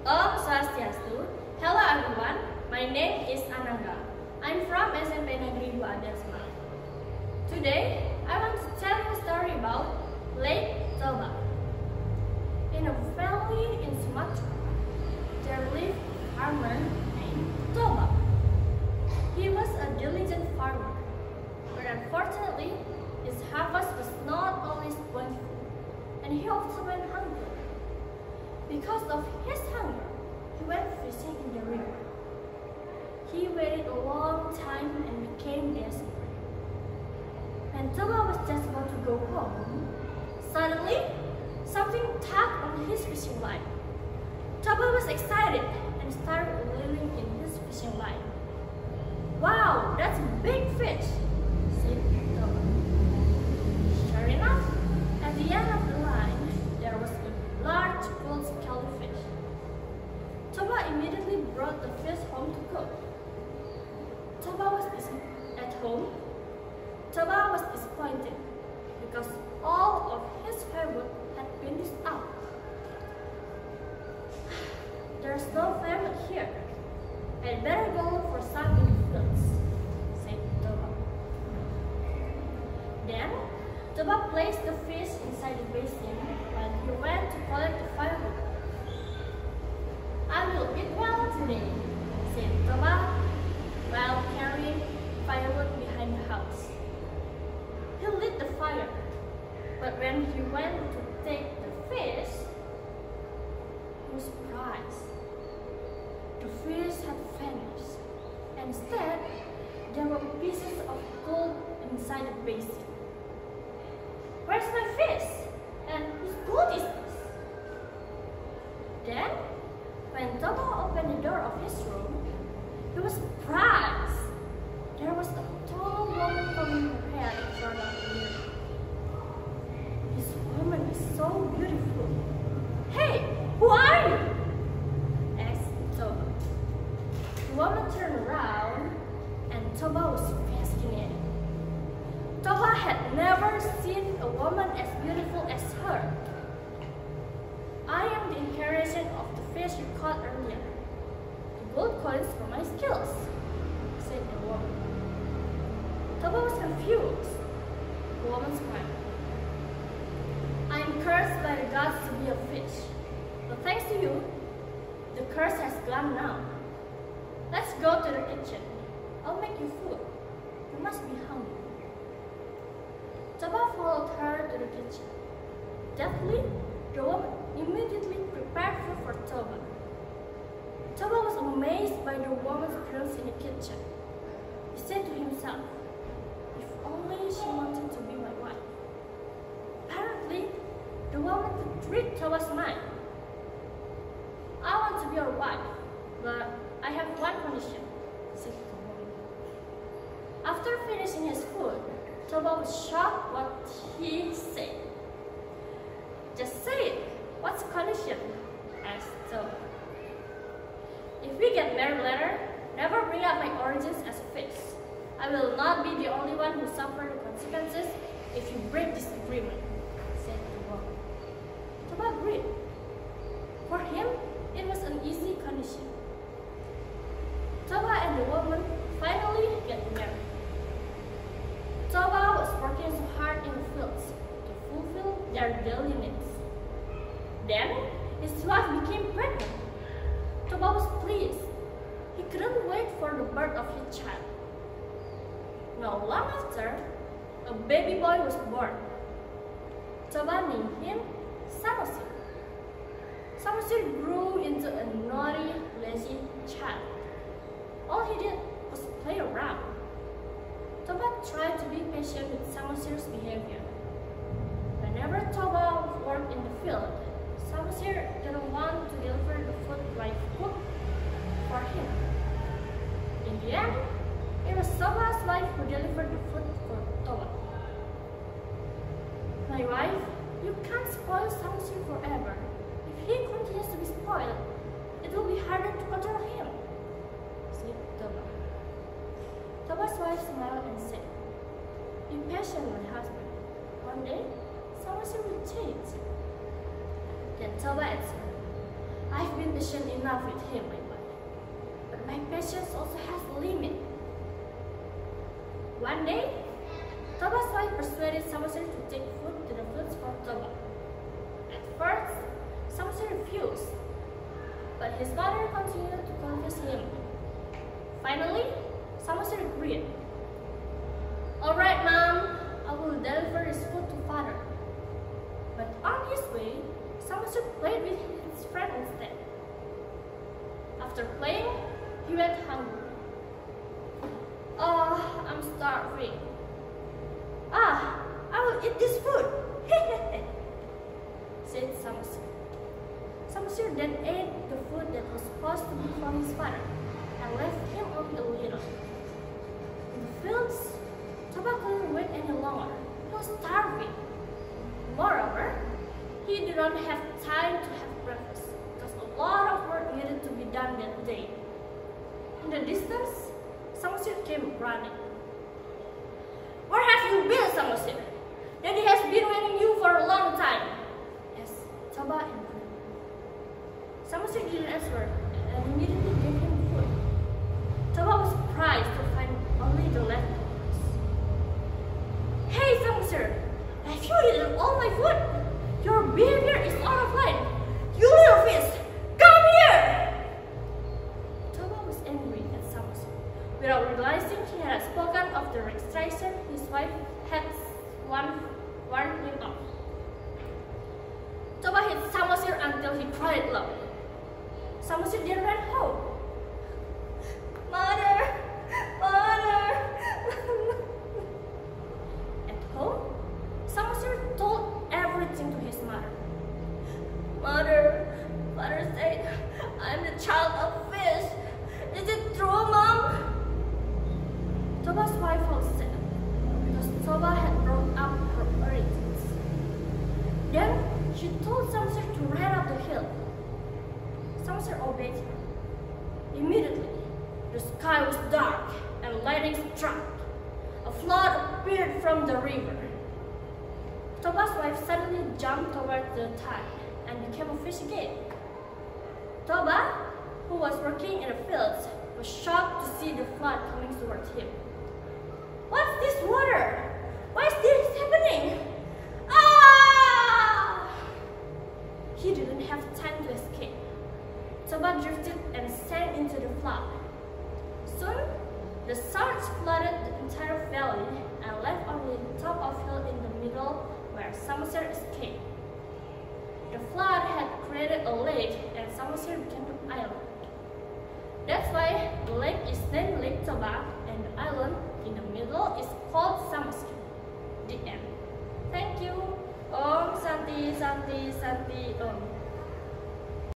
Om Swastiastu. Hello everyone, my name is Anangga. I'm from SMP Negeri 2 Adensma. Today, I want to tell you a story about Lake Toba. In a valley in Sumatra, there lived a farmer named Toba. He was a diligent farmer, but unfortunately, his harvest was not always plentiful, and he often went hungry. Because of his hunger, he went fishing in the river. He waited a long time and became desperate. When Toba was just about to go home, suddenly something tugged on his fishing line. Toba was excited and started reeling in his fishing line. "Wow, that's a big fish," said Toba. Sure enough, at the end of the line, there was a large gold-scaled fish. Toba immediately brought the fish home to cook. At home, Toba was disappointed because all of his firewood had been used up. "There's no firewood here. I'd better go look for some in the fields," said Toba. Then, Toba placed the fish inside the basin while he went to collect the firewood. "I will eat well today," said Toba, while carrying firewood behind the house. He lit the fire, but when he went to take the fish, he was surprised. The fish had vanished. Instead, there were pieces of gold inside the basin. "Where's my fish? And whose gold is this?" Then, when Toba opened the door of his room, he was surprised. There was a tall woman combing her hair in front of the mirror. "This woman is so beautiful. Hey, who are you?" asked Toba. The woman turned around and Toba was fascinated. Toba had never seen a woman as beautiful as her. "I am the incarnation of the fish you caught earlier. The gold coins for my skills," said the woman. Toba was confused. The woman smiled. "I am cursed by the gods to be a fish, but thanks to you, the curse has gone now. Let's go to the kitchen. I'll make you food. You must be hungry." Toba followed her to the kitchen. Deftly, the woman immediately prepared food for Toba. Toba was amazed by the woman's skills in the kitchen. He said to himself, "If only she wanted to be my wife." Apparently, the woman could read Toba's mind. "I want to be your wife, but I have one condition," said the woman. After finishing his food, Toba was shocked what he said. "Just say it. What's the condition?" asked Toba. "If we get married later, never bring up my origins as a fish. I will not be the only one who suffers the consequences if you break this agreement," said the woman. Toba agreed. For him, it was an easy condition. Toba and the woman finally get married. Toba was working so hard in the fields to fulfill their daily needs. Then, his wife became pregnant. Toba was pleased. He couldn't wait for the birth of his child. Not long after, a baby boy was born. Toba named him Samosir. Samosir grew into a naughty, lazy child. All he did was play around. Toba tried to be patient with Samosir's behavior. Whenever Toba worked in the field, Samosir didn't want to deliver the food like cook for him. In the end, it was Toba's wife who delivered the food for Toba. "My wife, you can't spoil Samosir forever. If he continues to be spoiled, it will be harder to control him," said Toba. Toba's wife smiled and said, "Be patient, my husband. One day, Samosir will change." I've been patient enough with him lately, but my patience also has a limit. One day, Toba's wife persuaded Samusir to take food to the fields for Toba. At first, Samusir refused, but his mother continued to convince him. Finally, Samusir agreed. "Alright, Mom, I will deliver this food to Father." But on his way, Samusir played with his friend instead. After playing, he went hungry. "Oh, I'm starving. I will eat this food," said Samusir. Samusir then ate the food that was supposed to be from his father and left him only a little. In the fields, Toba couldn't wait any longer. He was starving. Moreover, he did not have time to have breakfast because a lot of work needed to be done that day. In the distance, Samusir came running. "Where have you been, Samusir? Daddy has been waiting you for a long time," asked Toba in Korean. Samusir didn't answer and immediately gave him food. Toba was surprised to find only the leftovers. "Hey, Samusir, have you eaten all my food? Your behavior is out of line. You little fish, come here!" Toba was angry at Samusir. Without realizing he had spoken of the restriction his wife had warned him of. Toba hit Samusir until he cried loud. Samusir then ran home. "Mother! Mother!" At home, Samusir told everything to his mother. "Mother, Father said I'm the child of fish. Is it true, Mom?" Toba's wife felt sad because Toba had brought up her origins. Then she told Samusir to run up the hill. Samusir obeyed her. Immediately, the sky was dark and lightning struck. A flood appeared from the river. Toba's wife suddenly jumped toward the tide and became a fish again. Toba, who was working in the fields, was shocked to see the flood coming towards him. "What's this water? Why is this happening? Ah!" He didn't have time to escape. Toba drifted and sank into the flood. Soon, the surge flooded the entire valley and left only the top of the hill in the middle where Samusir escaped. The flood had created a lake and Samusir became an island. That's why the lake is named Lake Toba and the island in the middle is called Samusir. The end. Thank you. Om Santi Santi Santi Om.